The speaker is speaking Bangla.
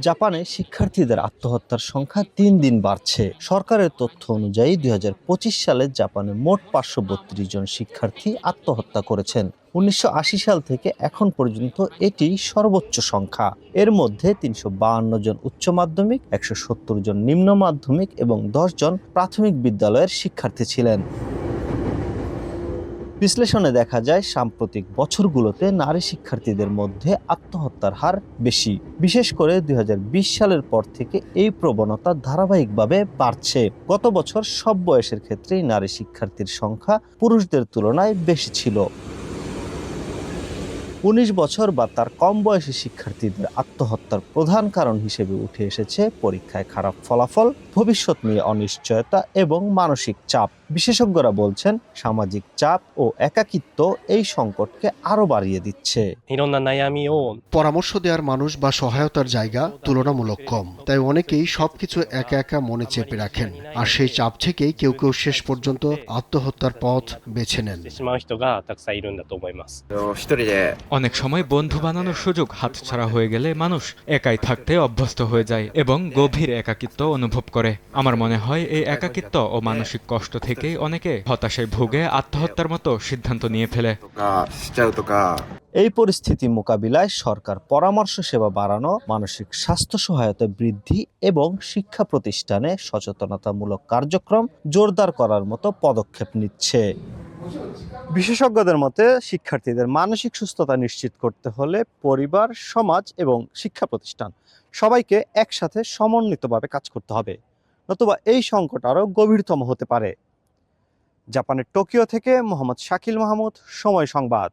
জাপানে শিক্ষার্থীদের আত্মহত্যার সংখ্যা দিন দিন বাড়ছে। সরকারের তথ্য অনুযায়ী ২০২৫ সালে জাপানে মোট ৫৩২ জন শিক্ষার্থী আত্মহত্যা করেছেন। ১৯৮০ সাল থেকে এখন পর্যন্ত এটি সর্বোচ্চ সংখ্যা। এর মধ্যে ৩৫২ জন উচ্চ মাধ্যমিক, ১৭০ জন নিম্ন মাধ্যমিক এবং ১০ জন প্রাথমিক বিদ্যালয়ের শিক্ষার্থী ছিলেন। বিশ্লেষণে দেখা যায় সাম্প্রতিক বছরগুলোতে নারী শিক্ষার্থীদের মধ্যে আত্মহত্যার হার বেশি। বিশেষ করে ২০২০ সালের পর থেকে এই প্রবণতা ধারাবাহিকভাবে বাড়ছে। গত বছর সব বয়সের ক্ষেত্রেই নারী শিক্ষার্থীর সংখ্যা পুরুষদের তুলনায় বেশি ছিল। ১৯ বছর বা তার কম বয়সী শিক্ষার্থীদের আত্মহত্যার প্রধান কারণ হিসেবে উঠে এসেছে পরীক্ষায় খারাপ ফলাফল, ভবিষ্যৎ নিয়ে অনিশ্চয়তা এবং মানসিক চাপ। বিশেষজ্ঞরা বলছেন সামাজিক চাপ ও একাকিত্ব এই সংকটকে আরো বাড়িয়ে দিচ্ছে। পরামর্শ দেওয়ার মানুষ বা সহায়তার জায়গা তুলনামূলক কম, তাই অনেকেই সবকিছু একা একা মনে চেপে রাখেন, আর সেই চাপ থেকেই কেউ কেউ শেষ পর্যন্ত আত্মহত্যার পথ বেছে নেন। অনেক সময় বন্ধু বানানোর সুযোগ হাতছাড়া হয়ে গেলে মানুষ একাই থাকতে অভ্যস্ত হয়ে যায় এবং গভীর একাকিত্ব অনুভব করে। আমার মনে হয় এই একাকিত্ব ও মানসিক কষ্ট থেকেই অনেকে হতাশায় ভুগে আত্মহত্যার মতো সিদ্ধান্ত নিয়ে ফেলে। এই পরিস্থিতি মোকাবিলায় সরকার পরামর্শ সেবা বাড়ানো, মানসিক স্বাস্থ্য সহায়তা বৃদ্ধি এবং শিক্ষা প্রতিষ্ঠানে সচেতনতামূলক কার্যক্রম জোরদার করার মতো পদক্ষেপ নিচ্ছে। বিশেষজ্ঞদের মতে শিক্ষার্থীদের মানসিক সুস্থতা নিশ্চিত করতে হলে পরিবার, সমাজ এবং শিক্ষা প্রতিষ্ঠান সবাইকে একসাথে সমন্বিতভাবে কাজ করতে হবে, নতুবা এই সংকট আরও গভীরতম হতে পারে। জাপানের টোকিও থেকে মোহাম্মদ শাকিল মাহমুদ, সময় সংবাদ।